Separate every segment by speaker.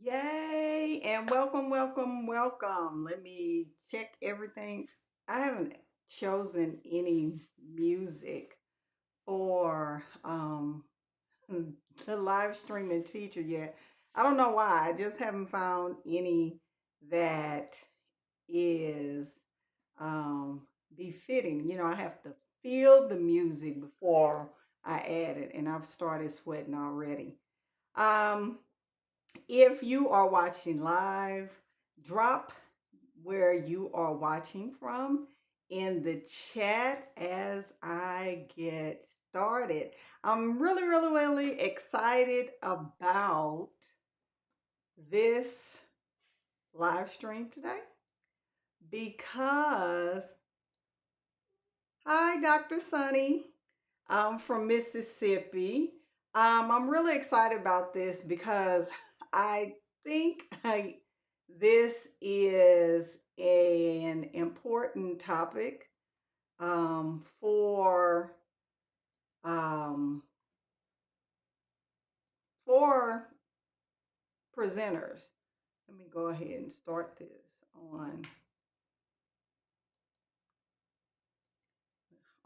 Speaker 1: Yay! And welcome, welcome, welcome. Let me check everything. I haven't chosen any music for the live streaming teacher yet. I don't know why. I just haven't found any that is um befitting. I have to feel the music before I add it, and I've started sweating already. Um if you are watching live, drop where you are watching from in the chat as I get started. I'm really, really, really excited about this live stream today because, hi, Dr. Sunny. I'm from Mississippi. I'm really excited about this because I think this is an important topic for um, for presenters. Let me go ahead and start this on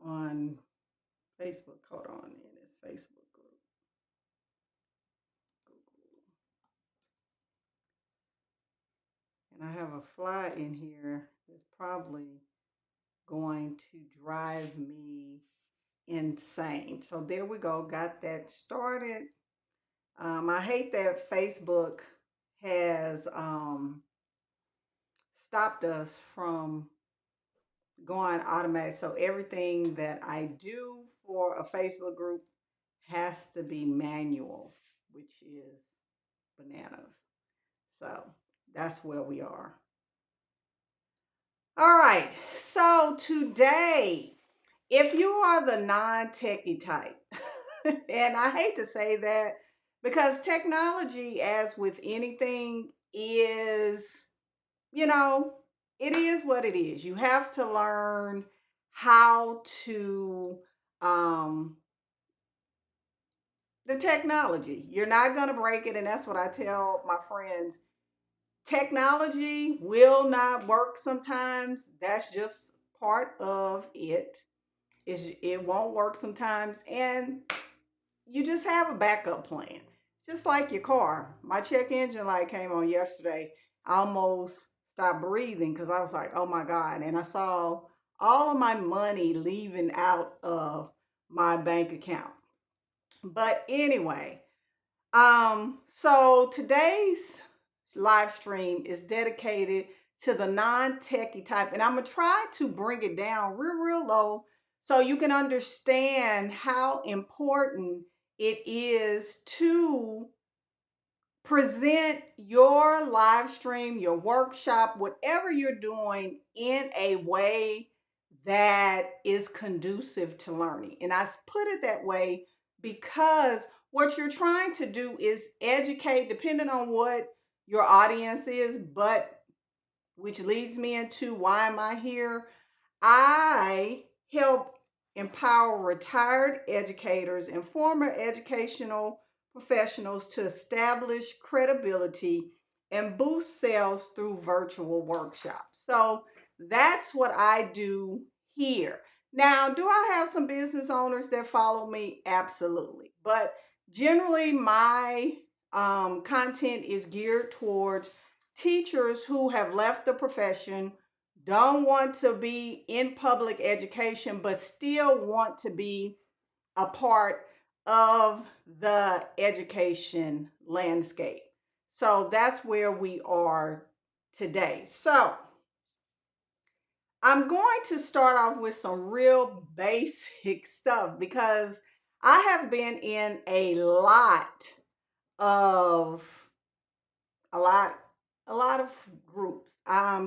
Speaker 1: on Facebook. Hold on, in this Facebook group. And I have a fly in here that's probably going to drive me insane. So there we go. Got that started. I hate that Facebook has stopped us from going automatic. So everything that I do for a Facebook group has to be manual, which is bananas. So that's where we are. All right. So today, if you are the non-techie type, and I hate to say that because technology, as with anything, is, you know, it is what it is. You have to learn how to, um, the technology. You're not going to break it. And that's what I tell my friends. Technology will not work sometimes. That's just part of it. It won't work sometimes. And you just have a backup plan. Just like your car. My check engine light came on yesterday. I almost stopped breathing because I was like, oh my God. And I saw all of my money leaving out of my bank account. But anyway, so today's live stream is dedicated to the non-techie type, and I'm gonna try to bring it down real low so you can understand how important it is to present your live stream, your workshop, whatever you're doing in a way that is conducive to learning. And I put it that way because what you're trying to do is educate, depending on what your audience is, but which leads me into why am I here? I help empower retired educators and former educational professionals to establish credibility and boost sales through virtual workshops. So that's what I do here. Now, do I have some business owners that follow me? Absolutely. But generally, my content is geared towards teachers who have left the profession, don't want to be in public education, but still want to be a part of the education landscape. So that's where we are today. So I'm going to start off with some real basic stuff because I have been in of a lot a lot of groups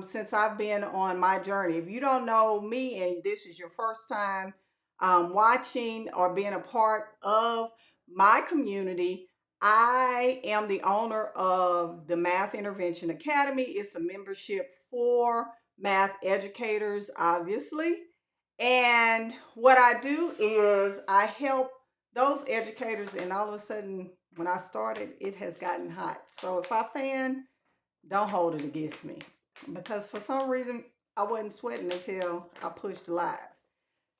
Speaker 1: since I've been on my journey. If you don't know me and this is your first time watching or being a part of my community, I am the owner of the Math Intervention Academy. It's a membership for math educators, obviously. And what I do is I help those educators, and all of a sudden, when I started, it has gotten hot. So if I fan, don't hold it against me because for some reason I wasn't sweating until I pushed live.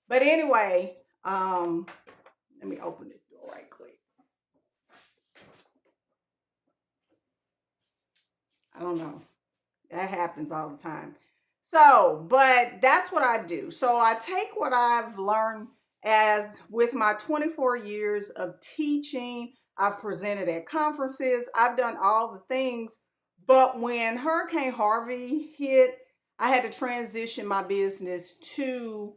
Speaker 1: But anyway, let me open this door right quick. I don't know. That happens all the time. So, but that's what I do. So I take what I've learned as with my 24 years of teaching. I've presented at conferences. I've done all the things. But when Hurricane Harvey hit, I had to transition my business to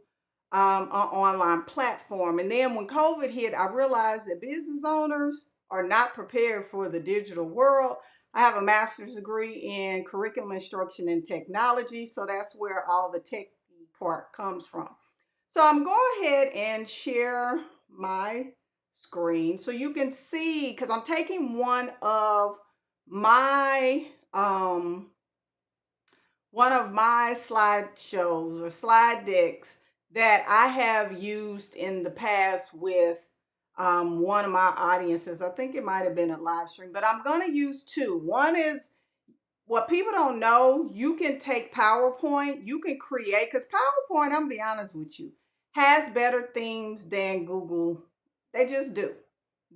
Speaker 1: an online platform. And then when COVID hit, I realized that business owners are not prepared for the digital world. I have a master's degree in curriculum instruction and technology, so that's where all the tech part comes from. So I'm going ahead and share my screen so you can see, because I'm taking my um, one of my slideshows or slide decks that I have used in the past with one of my audiences. I think it might have been a live stream, but I'm going to use two. One is what people don't know. You can take PowerPoint, you can create, because PowerPoint, I'm going to be honest with you, has better themes than Google. They just do.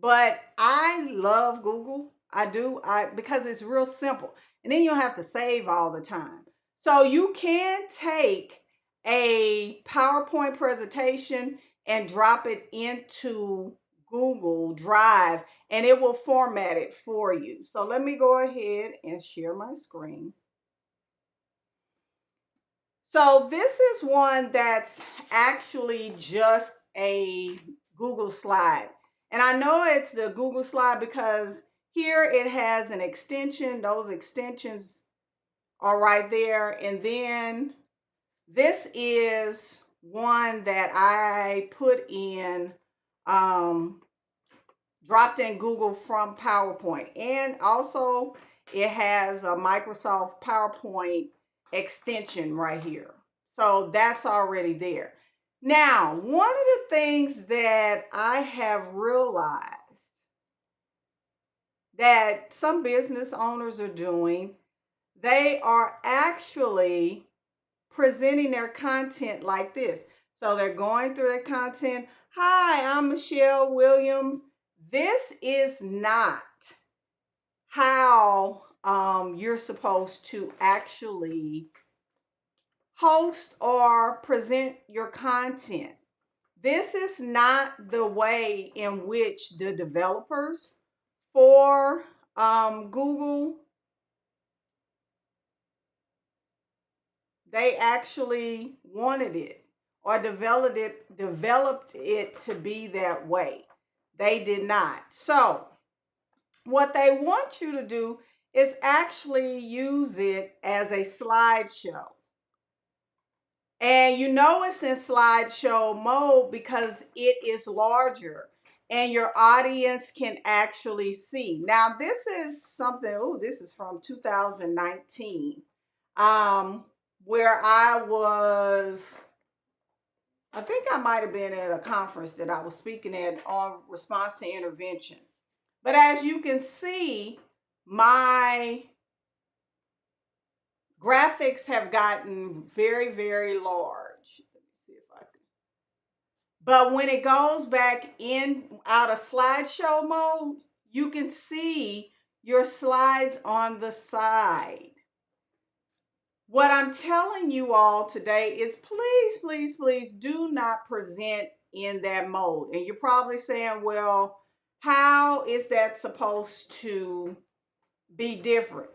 Speaker 1: But I love Google. I do. Because it's real simple. And then you don't have to save all the time. So you can take a PowerPoint presentation and drop it into Google Drive and it will format it for you. So let me go ahead and share my screen. So this is one that's actually just a Google slide. And I know it's the Google slide because here it has an extension. Those extensions are right there. And then this is one that I put in, dropped in Google from PowerPoint. And also it has a Microsoft PowerPoint extension right here. So that's already there. Now, one of the things that I have realized that some business owners are doing, they are actually presenting their content like this. So they're going through their content. Hi, I'm Michelle Williams. This is not how you're supposed to actually host or present your content. This is not the way in which the developers for Google, they actually wanted it or developed it to be that way. They did not. So what they want you to do is actually use it as a slideshow. And you know it's in slideshow mode because it is larger and your audience can actually see. Now, this is something, oh, this is from 2019, where I think I might have been at a conference that I was speaking at on response to intervention. But as you can see, my graphics have gotten very, very large. Let me see if I can. But when it goes back in out of slideshow mode, you can see your slides on the side. What I'm telling you all today is please, please, please do not present in that mode. And you're probably saying, well, how is that supposed to be different?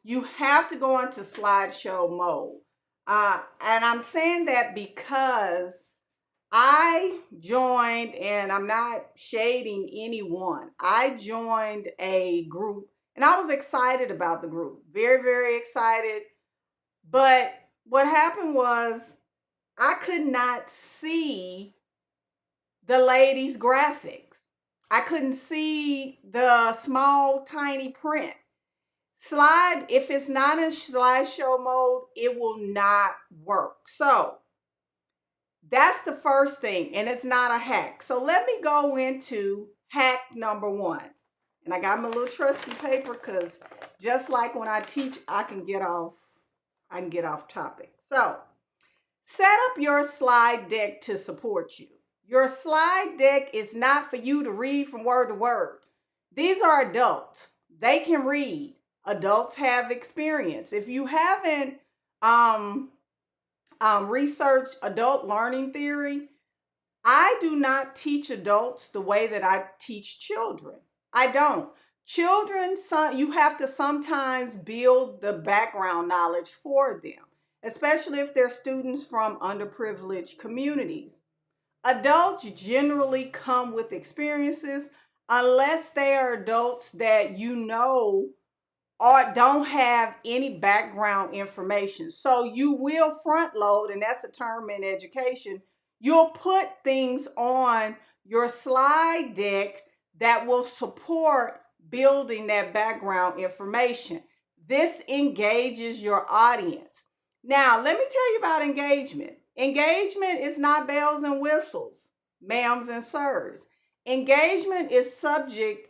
Speaker 1: You have to go into slideshow mode. And I'm saying that because I joined, and I'm not shading anyone, I joined a group and I was excited about the group, very, very excited. But what happened was I could not see the ladies' graphics. I couldn't see the small, tiny print. If it's not in slideshow mode, it will not work. So That's the first thing, and it's not a hack. So let me go into hack number one. And I got my little trusty paper because just like when I teach, I can get off topic. So set up your slide deck to support you. Your slide deck is not for you to read from word to word. These are adults. They can read. Adults have experience. If you haven't researched adult learning theory, I do not teach adults the way that I teach children. I don't. Children, you have to sometimes build the background knowledge for them, especially if they're students from underprivileged communities. Adults generally come with experiences unless they are adults that you know or don't have any background information. So you will front load, and that's a term in education. You'll put things on your slide deck that will support building that background information. This engages your audience. Now, let me tell you about engagement. Engagement is not bells and whistles, ma'ams and sirs. Engagement is subjective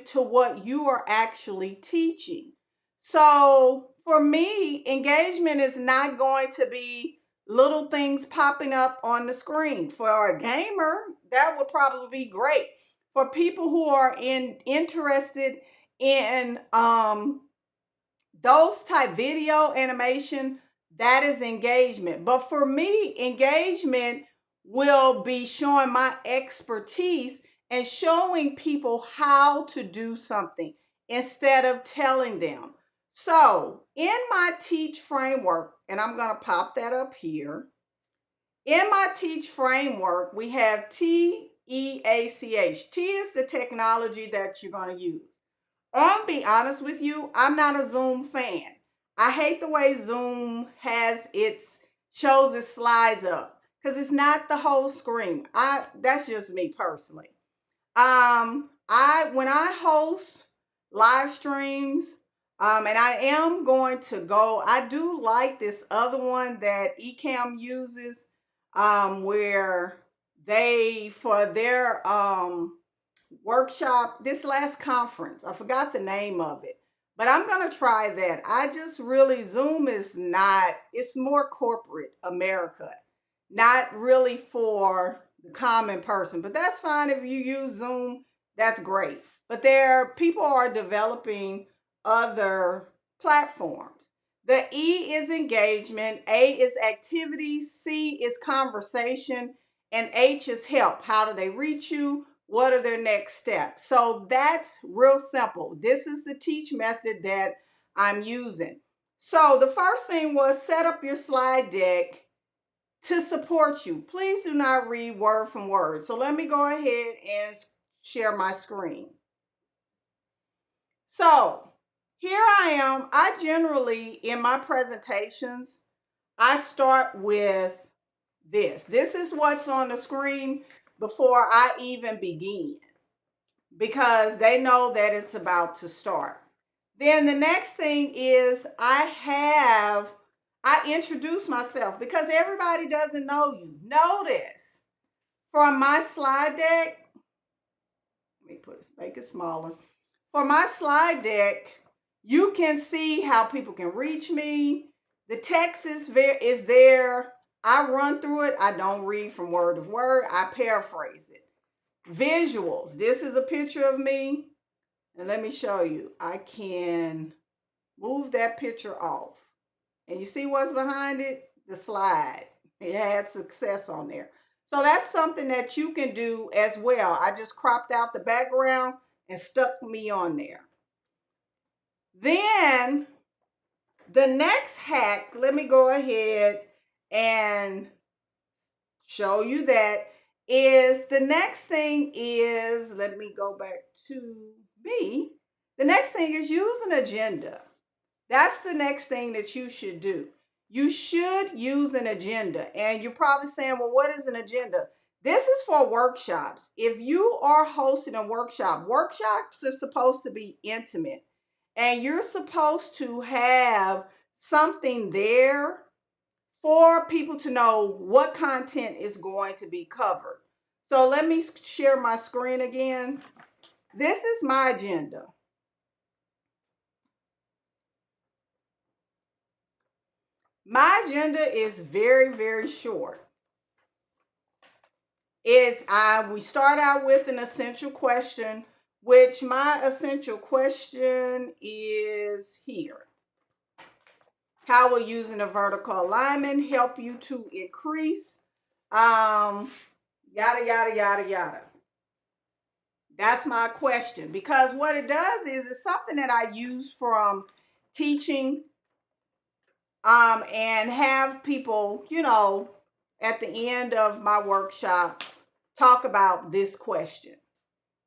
Speaker 1: to what you are actually teaching. So for me, engagement is not going to be little things popping up on the screen. For a gamer, that would probably be great. For people who are interested in those type video animation, that is engagement. But for me, engagement will be showing my expertise and showing people how to do something instead of telling them. So in my teach framework, and I'm going to pop that up here. In my teach framework, we have TEACH. T is the technology that you're going to use. I'll be honest with you, I'm not a Zoom fan. I hate the way Zoom shows its slides up because it's not the whole screen. That's just me personally. When I host live streams, and I am going to go, I do like this other one that Ecamm uses, where they, for their workshop, this last conference, I forgot the name of it, but I'm going to try that. Zoom is not, it's more corporate America, not really for the common person, but that's fine. If you use Zoom, that's great. But people are developing other platforms. The E is engagement, A is activity, C is conversation, and H is help. How do they reach you? What are their next steps? So that's real simple. This is the teach method that I'm using. So the first thing was set up your slide deck to support you. Please do not read word from word. So let me go ahead and share my screen. So here I am. I generally, in my presentations, I start with this. This is what's on the screen before I even begin, because they know that it's about to start. Then the next thing is I introduce myself because everybody doesn't know you. Notice from my slide deck, make it smaller. For my slide deck, you can see how people can reach me. The text is there. I run through it. I don't read from word to word. I paraphrase it. Visuals. This is a picture of me. And let me show you. I can move that picture off. And you see what's behind it? The slide. It had success on there. So that's something that you can do as well. I just cropped out the background and stuck me on there. Then the next hack, let me go ahead and show you that, is the next thing is, let me go back to B. The next thing is use an agenda. That's the next thing that you should do. You should use an agenda. And you're probably saying, well, what is an agenda? This is for workshops. If you are hosting a workshop, workshops are supposed to be intimate. And you're supposed to have something there for people to know what content is going to be covered. So let me share my screen again. This is my agenda. My agenda is very, very short. We start out with an essential question, which my essential question is here. How will using a vertical alignment help you to increase yada yada yada yada? That's my question, because what it does is it's something that I use from teaching and have people, at the end of my workshop talk about this question.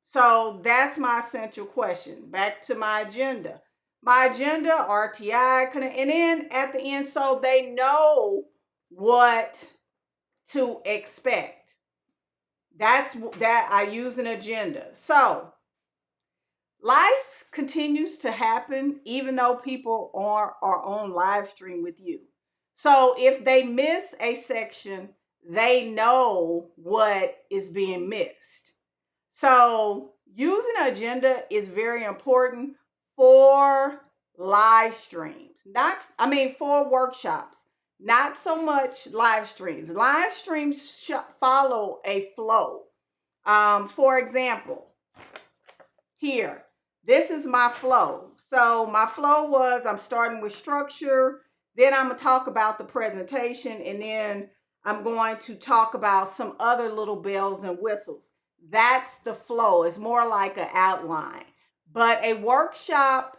Speaker 1: So that's my essential question. Back to my agenda. My agenda, RTI, and then at the end, so they know what to expect. That's that I use an agenda. So life continues to happen even though people are on live stream with you. So if they miss a section, they know what is being missed. So using an agenda is very important for live streams, for workshops, not so much live streams. Live streams follow a flow. For example, here, this is my flow. So my flow was I'm starting with structure, then I'm going to talk about the presentation, and then I'm going to talk about some other little bells and whistles. That's the flow. It's more like an outline. But a workshop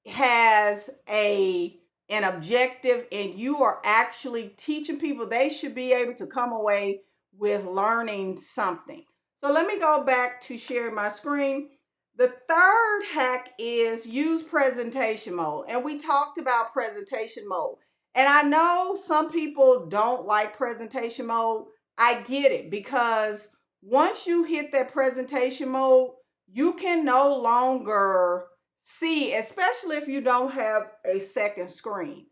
Speaker 1: has an objective, and you are actually teaching people. They should be able to come away with learning something. So let me go back to sharing my screen. The third hack is use presentation mode. And we talked about presentation mode. And I know some people don't like presentation mode. I get it, because once you hit that presentation mode, you can no longer see, especially if you don't have a second screen.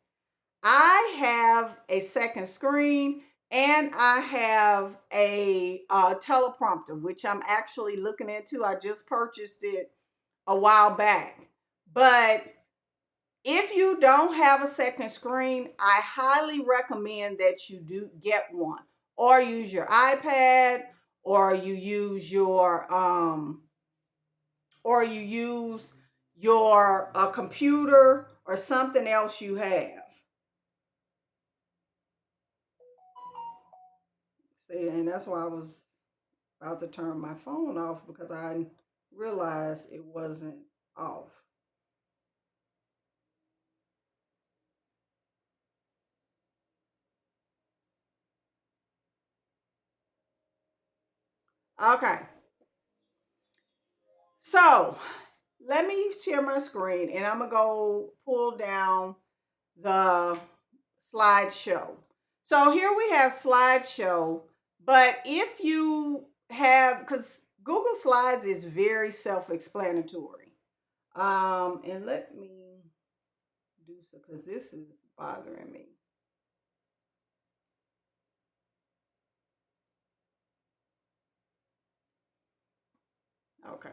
Speaker 1: I have a second screen, and I have a teleprompter, which I'm actually looking into. I just purchased it a while back. But if you don't have a second screen, I highly recommend that you do get one, or use your iPad, or you use your computer, or something else you have. See, and that's why I was about to turn my phone off, because I realized it wasn't off. Okay. So let me share my screen, and I'm going to go pull down the slideshow. So here we have slideshow, but if you have, because Google Slides is very self-explanatory. And let me do so, because this is bothering me. Okay.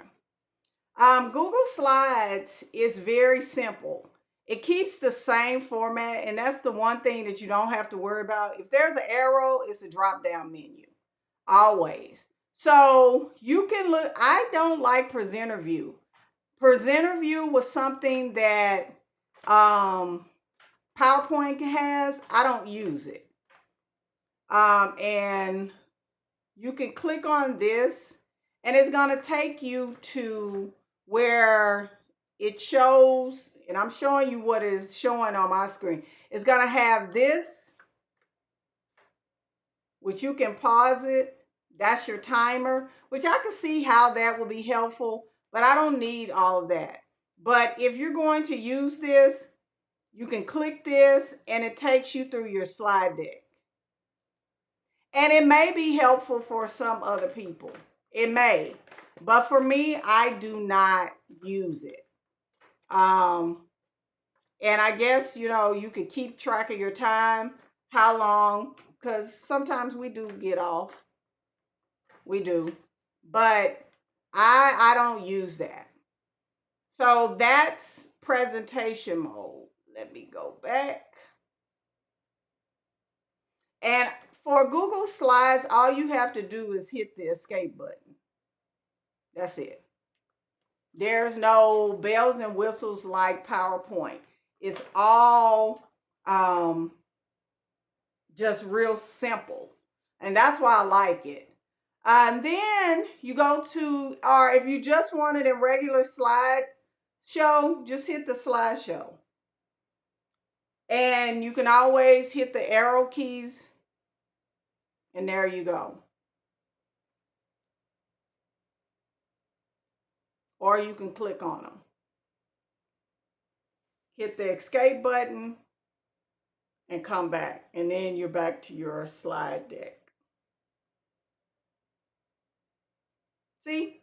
Speaker 1: Google Slides is very simple. It keeps the same format, and that's the one thing that you don't have to worry about. If there's an arrow, it's a drop down menu, always. So you can look. I don't like presenter view. Presenter view was something that PowerPoint has. I don't use it. And you can click on this, and it's going to take you to where it shows, and I'm showing you what is showing on my screen. It's going to have this, which you can pause it. That's your timer, which I can see how that will be helpful, but I don't need all of that. But if you're going to use this, you can click this, and it takes you through your slide deck. And it may be helpful for some other people. It may. But for me, I do not use it. And I guess, you could keep track of your time. how long, because sometimes we do get off. We do. But I don't use that. So that's presentation mode. Let me go back. And for Google Slides, all you have to do is hit the escape button. That's it. There's no bells and whistles like PowerPoint. It's all just real simple. And that's why I like it. And then you go to, or if you just wanted a regular slide show, just hit the slideshow. And you can always hit the arrow keys, and there you go. Or you can click on them. Hit the escape button and come back. And then you're back to your slide deck. See?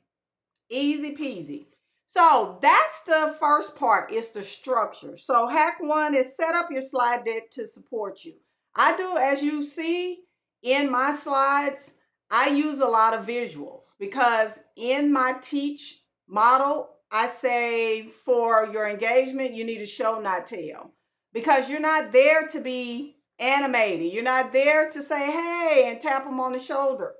Speaker 1: Easy peasy. So that's the first part, is the structure. So hack one is set up your slide deck to support you. I do, as you see in my slides, I use a lot of visuals because in my teach model, I say for your engagement, you need to show, not tell, because you're not there to be animated. You're not there to say, hey, and tap them on the shoulder.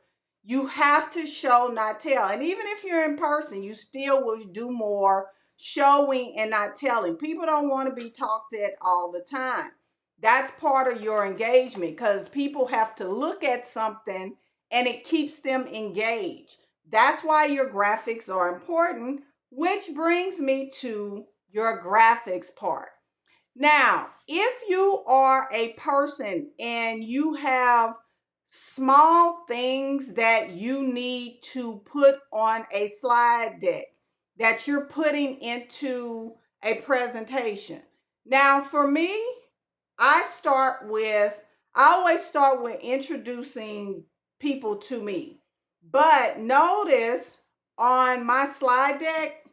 Speaker 1: You have to show, not tell. And even if you're in person, you still will do more showing and not telling. People don't want to be talked at all the time. That's part of your engagement, because people have to look at something and it keeps them engaged. That's why your graphics are important, which brings me to your graphics part. Now, if you are a person and you have small things that you need to put on a slide deck that you're putting into a presentation. Now, for me, I always start with introducing people to me. But notice on my slide deck,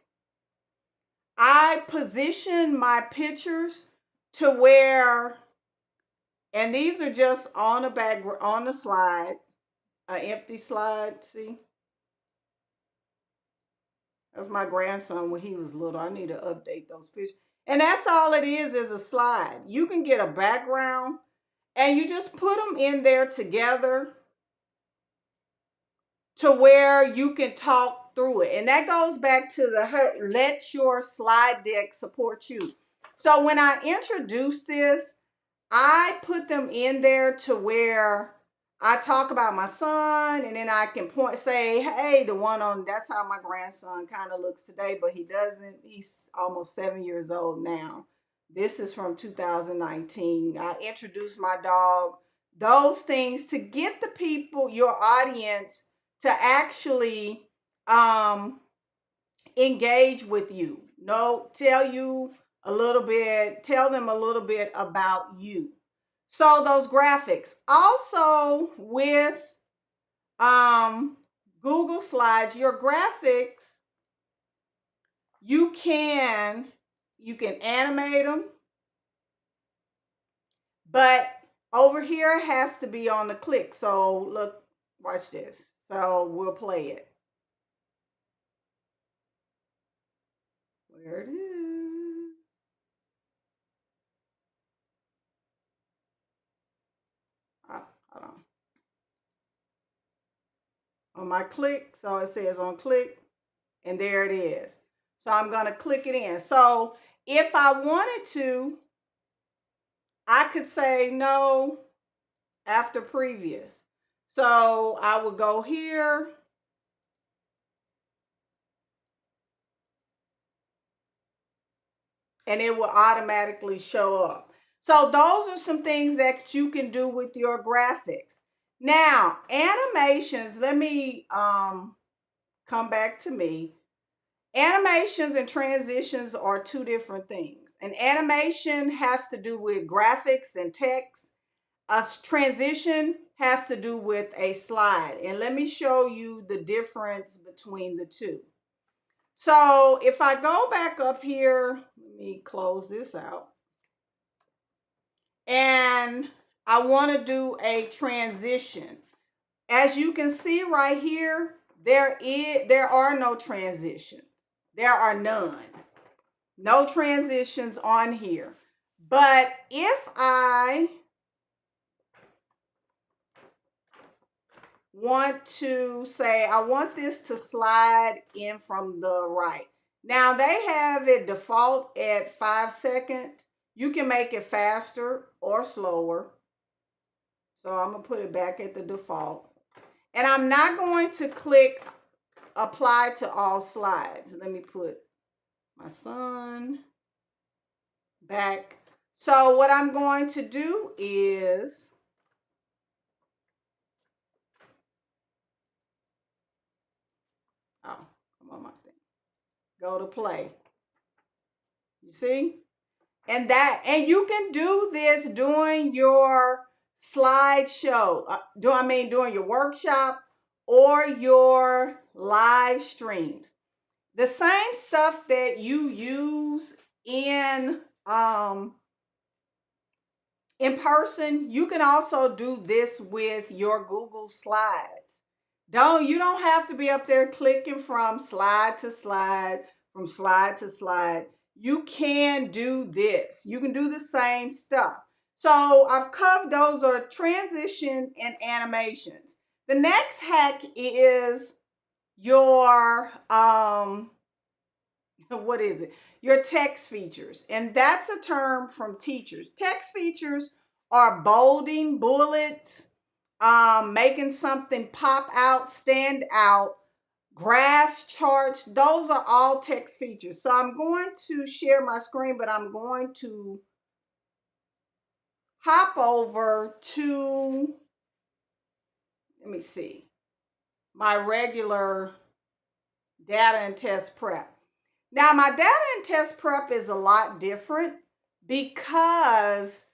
Speaker 1: I position my pictures to where, and these are just on the back, on the slide, an empty slide. See, that's my grandson when he was little. I need to update those pictures. And that's all it is a slide. You can get a background and you just put them in there together to where you can talk through it. And that goes back to the let your slide deck support you. So when I introduce this, I put them in there to where I talk about my son, and then I can say, hey, the one on, that's how my grandson kind of looks today, but he doesn't. He's almost 7 years old now. This is from 2019. I introduced my dog, those things to get the people, your audience, to actually engage with you. Tell them a little bit about you. So those graphics. Also with Google Slides, your graphics, you can animate them, but over here it has to be on the click. So look, watch this. So we'll play it. Where it is. Hold on my click. So it says on click, and there it is. So I'm going to click it in. So if I wanted to, I could say no after previous. So I would go here. And it will automatically show up. So those are some things that you can do with your graphics. Now, animations, let me come back to me. Animations and transitions are two different things. An animation has to do with graphics and text. A transition has to do with a slide. And let me show you the difference between the two. So if I go back up here, let me close this out. And I want to do a transition. As you can see right here, there are no transitions. There are none. No transitions on here. But if I want to say, I want this to slide in from the right. Now they have it default at 5 seconds. You can make it faster or slower. So I'm gonna put it back at the default. And I'm not going to click apply to all slides. Let me put my son back. So what I'm going to do is, oh, come on my thing. Go to play. You see? And you can do this during your slideshow. During your workshop or your live streams. The same stuff that you use in person, you can also do this with your Google Slides. You don't have to be up there clicking from slide to slide, from slide to slide. You can do this. You can do the same stuff. So I've covered those are transition and animations. The next hack is your what is it? Your text features. And that's a term from teachers. Text features are bolding, bullets, making something pop out, stand out, graphs, charts. Those are all text features. So I'm going to share my screen, but I'm going to hop over to, let me see, my regular data and test prep. Now, my data and test prep is a lot different because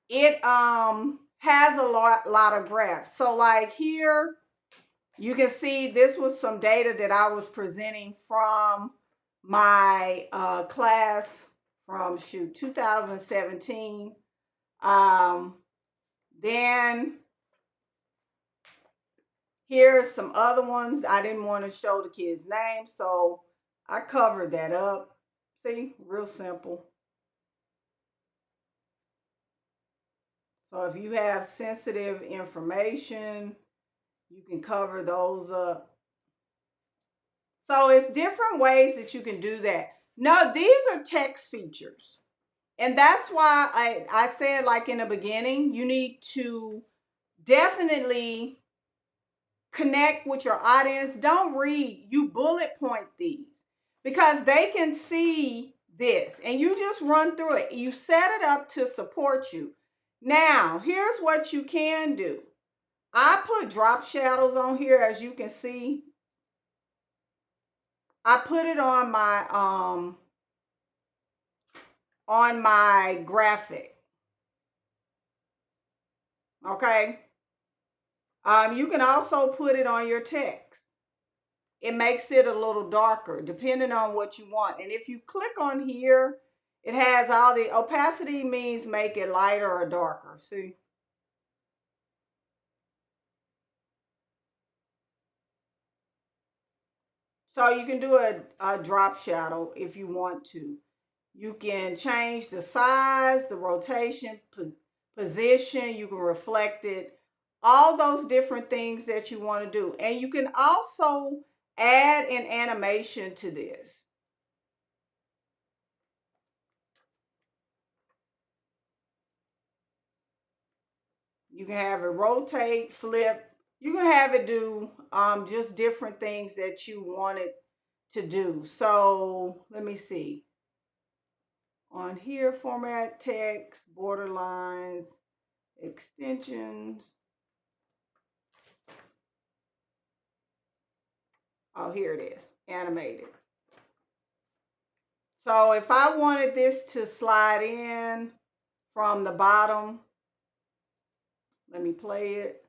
Speaker 1: it has a lot of graphs. So like here, you can see this was some data that I was presenting from my class from 2017. Then here's some other ones. I didn't want to show the kids' names, so I covered that up. See, real simple. So if you have sensitive information, you can cover those up. So it's different ways that you can do that. No, these are text features. And that's why I said, like in the beginning, you need to definitely connect with your audience. Don't read, you bullet point these because they can see this and you just run through it. You set it up to support you. Now, here's what you can do. I put drop shadows on here, as you can see. I put it on my graphic. Okay. You can also put it on your text. It makes it a little darker depending on what you want. And if you click on here, it has all the opacity means make it lighter or darker. See? So you can do a drop shadow if you want to. You can change the size, the rotation, position. You can reflect it. All those different things that you want to do. And you can also add an animation to this. You can have it rotate, flip. You can have it do just different things that you want it to do. So let me see. On here, format text, border lines, extensions. Oh, here it is, animated. So if I wanted this to slide in from the bottom, let me play it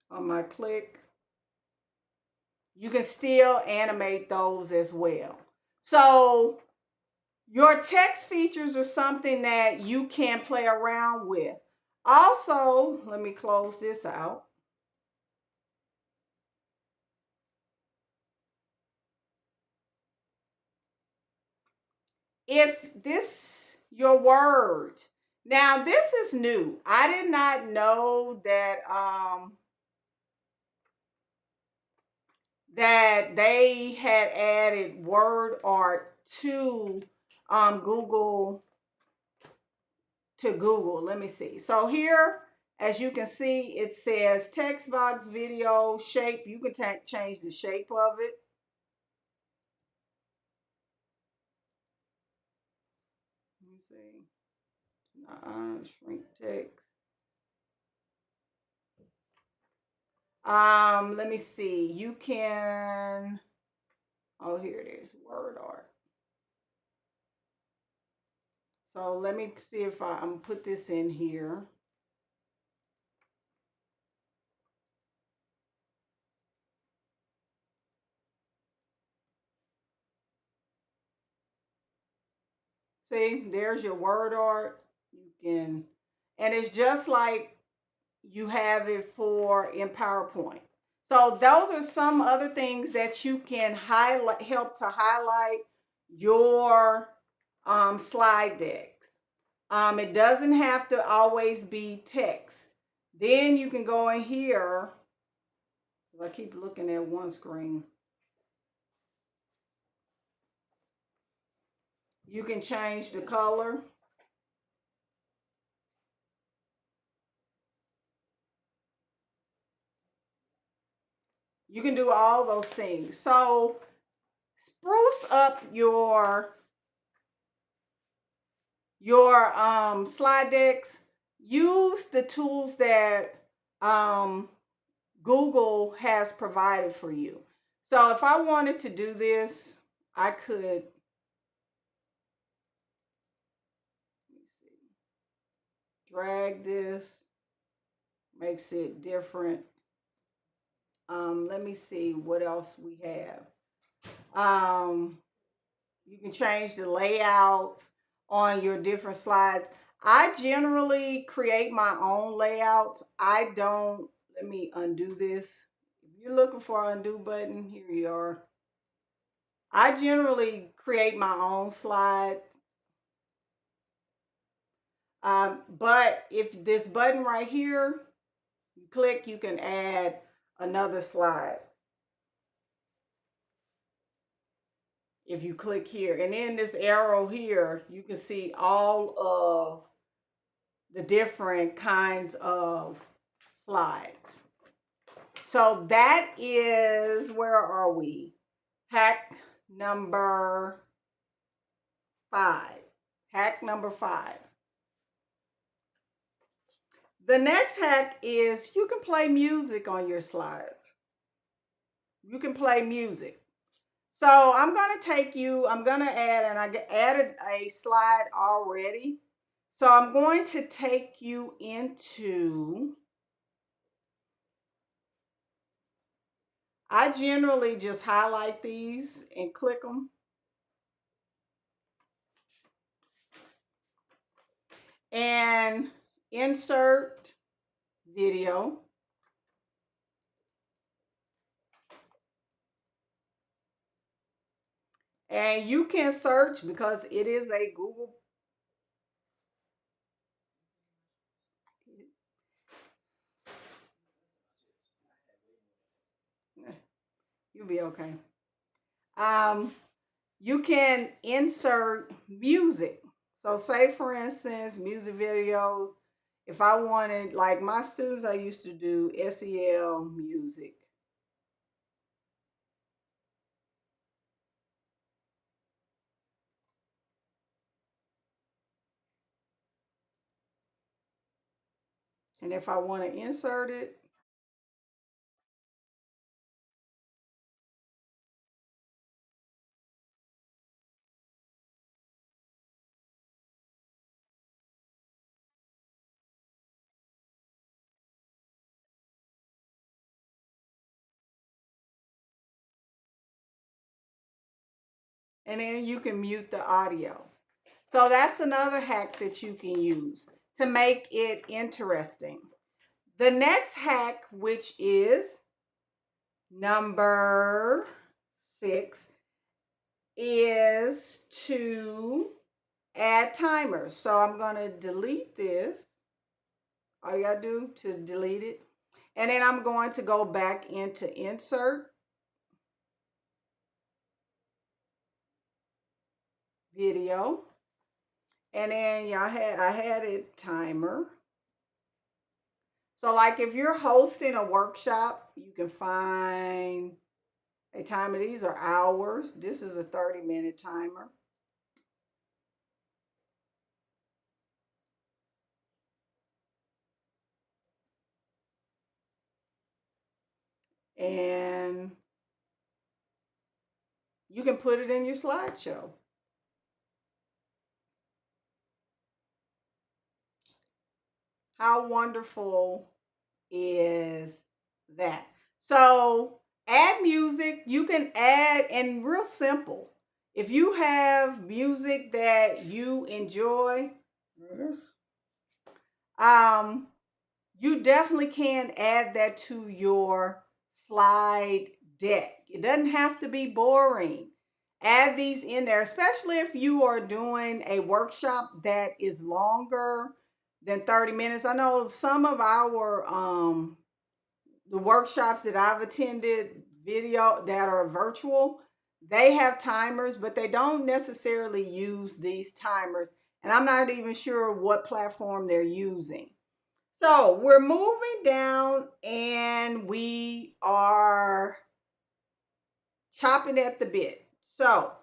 Speaker 1: on my click. You can still animate those as well. So Your text features are something that you can play around with. Also, let me close this out. If this your word, now this is new. I did not know that they had added word art to Google to Google. Let me see. So here, as you can see, it says text box, video, shape. You can change the shape of it. Let me see. Shrink text. Let me see. You can. Oh, here it is. Word art. So let me see if I'm put this in here. See, there's your word art. You can, and it's just like you have it for in PowerPoint. So those are some other things that you can highlight, help to highlight your slide decks. It doesn't have to always be text. Then you can go in here. I keep looking at one screen. You can change the color. You can do all those things. So spruce up your slide decks. Use the tools that um, Google has provided for you. So if I wanted to do this, I could, let me see, drag this, makes it different. Let me see what else we have. Um, you can change the layout on your different slides. I generally create my own layouts. I don't, let me undo this. If you're looking for an undo button, here you are. I generally create my own slide. But if this button right here, you click, you can add another slide. If you click here, and then this arrow here, you can see all of the different kinds of slides. So that is, where are we? Hack number 5. Hack number 5. The next hack is you can play music on your slides. You can play music. So I'm going to take you, I'm going to add, and I added a slide already. So I'm going to take you into, I generally just highlight these and click them. And insert video. And you can search because it is a Google. You'll be okay. You can insert music. So say for instance, music videos. If I wanted, like my students, I used to do SEL music. And if I want to insert it, and then you can mute the audio. So that's another hack that you can use to make it interesting. The next hack, which is number 6, is to add timers. So I'm going to delete this. All you got to do to delete it. And then I'm going to go back into insert video. And then I had it timer. So like if you're hosting a workshop, you can find a timer. These are hours. This is a 30-minute timer. And you can put it in your slideshow. How wonderful is that? So add music. You can add, and real simple. If you have music that you enjoy, you definitely can add that to your slide deck. It doesn't have to be boring. Add these in there, especially if you are doing a workshop that is longer than 30 minutes. I know some of our the workshops that I've attended video that are virtual, they have timers, but they don't necessarily use these timers. And I'm not even sure what platform they're using. So we're moving down and we are chopping at the bit. So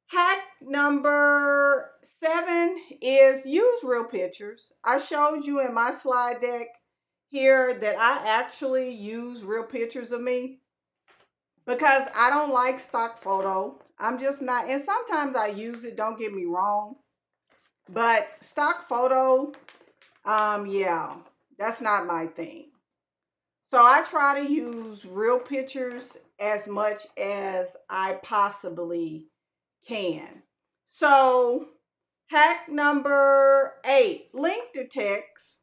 Speaker 1: hack number 7 is use real pictures. I showed you in my slide deck here that I actually use real pictures of me because I don't like stock photo. I'm just not, and sometimes I use it, don't get me wrong, but stock photo, yeah, that's not my thing. So I try to use real pictures as much as I possibly can. So hack number 8, link the text.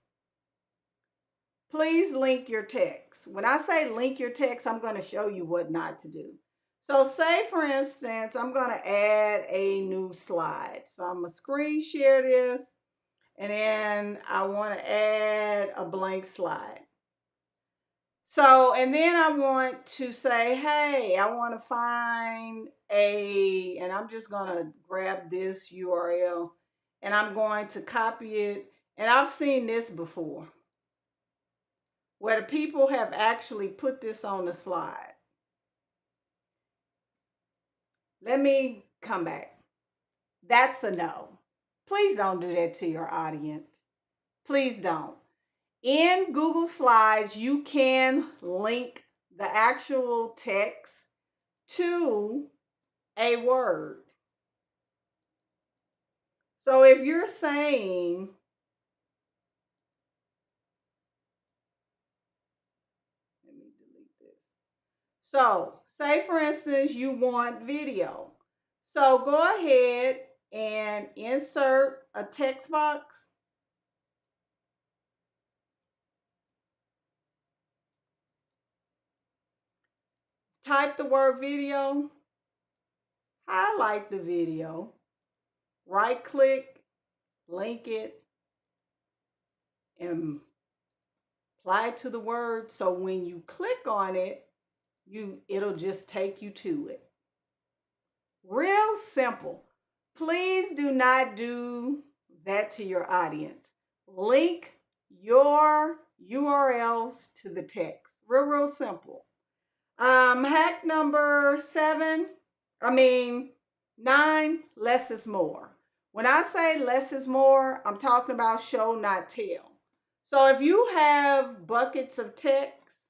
Speaker 1: Please link your text. When I say link your text, I'm going to show you what not to do. So say for instance, I'm going to add a new slide. So I'm going to screen share this and then I want to add a blank slide. So, and then I want to say, hey, I want to find and I'm just going to grab this URL and I'm going to copy it. And I've seen this before where the people have actually put this on the slide. Let me come back. That's a no. Please don't do that to your audience. Please don't. In Google Slides, you can link the actual text to a word. So if you're saying, let me delete this. So say for instance, you want video. So go ahead and insert a text box. Type the word video, highlight the video, right click, link it, and apply it to the word. So when you click on it, it'll just take you to it. Real simple. Please do not do that to your audience. Link your URLs to the text. Real simple. Hack number 9, less is more. When I say less is more, I'm talking about show, not tell. So if you have buckets of text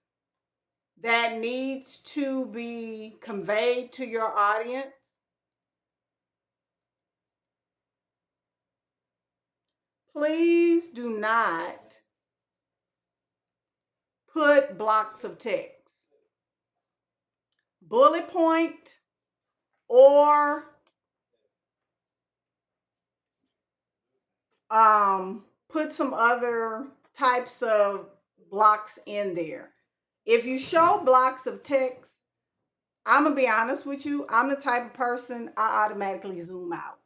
Speaker 1: that needs to be conveyed to your audience, please do not put blocks of text. Bullet point or put some other types of blocks in there. If you show blocks of text, I'm gonna be honest with you, I'm the type of person I automatically zoom out.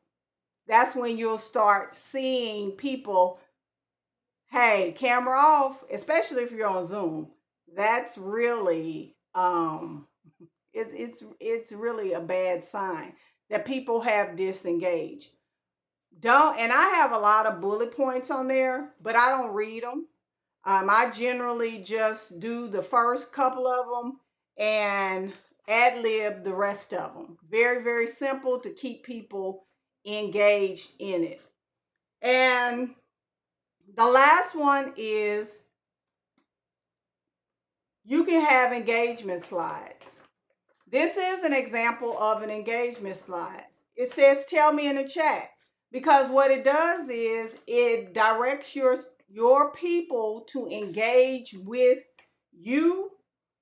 Speaker 1: That's when you'll start seeing people, hey, camera off, especially if you're on Zoom. That's really it's really a bad sign that people have disengaged. Don't, and I have a lot of bullet points on there, but I don't read them. I generally just do the first couple of them and ad lib the rest of them. Very, very simple to keep people engaged in it. And the last one is you can have engagement slides. This is an example of an engagement slide. It says, tell me in the chat, because what it does is it directs your people to engage with you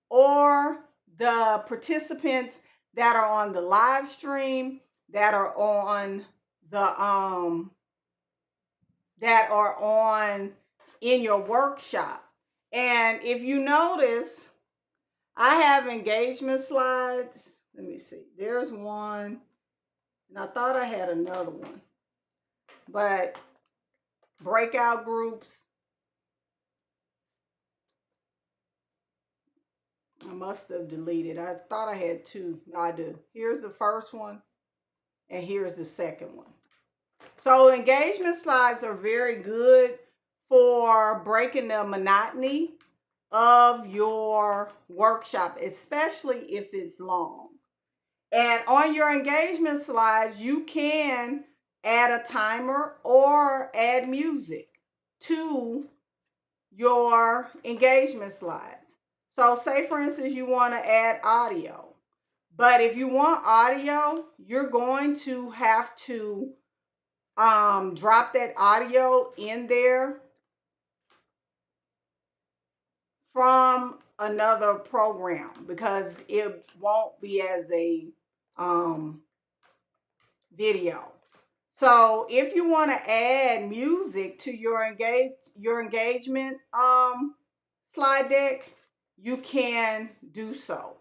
Speaker 1: or the participants that are on the live stream, that are on the that are on in your workshop. And if you notice, I have engagement slides. Let me see. There's one, and I thought I had another one. But breakout groups, I must have deleted. I thought I had two. No, I do. Here's the first one, and here's the second one. So engagement slides are very good for breaking the monotony of your workshop, especially if it's long. And on your engagement slides, you can add a timer or add music to your engagement slides. So say, for instance, you want to add audio. But if you want audio, you're going to have to drop that audio in there from another program, because it won't be as a video. So if you want to add music to your engagement slide deck, you can do so.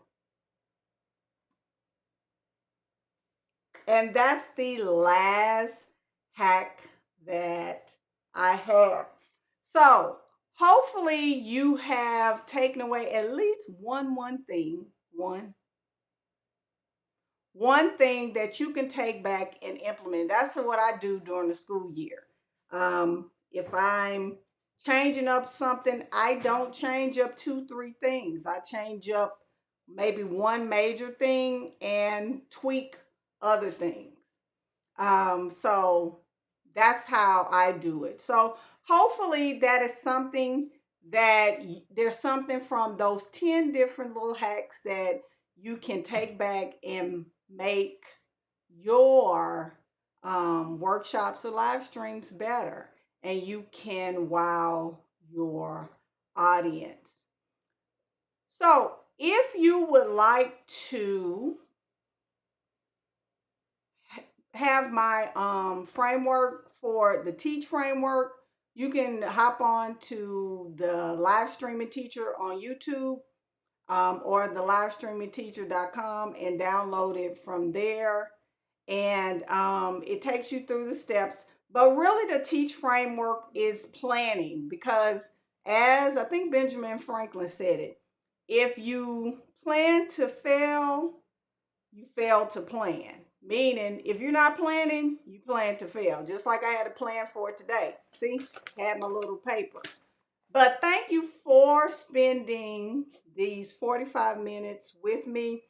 Speaker 1: And that's the last hack that I have. So hopefully you have taken away at least one thing that you can take back and implement. That's what I do during the school year. If I'm changing up something, I don't change up 2-3 things. I change up maybe one major thing and tweak other things. So that's how I do it. So hopefully that is something that there's something from those 10 different little hacks that you can take back and make your workshops or live streams better, and you can wow your audience. So if you would like to have my framework for the Teach framework, you can hop on to the live streaming teacher on YouTube or the livestreamingteacher.com and download it from there. And it takes you through the steps. But really, the Teach framework is planning, because as I think Benjamin Franklin said it, if you plan to fail, you fail to plan. Meaning, if you're not planning, you plan to fail. Just like I had a plan for today. See, had my little paper. But thank you for spending these 45 minutes with me.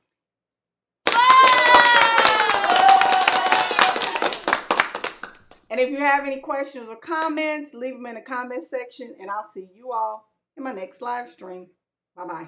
Speaker 1: And if you have any questions or comments, leave them in the comment section, and I'll see you all in my next live stream. Bye-bye.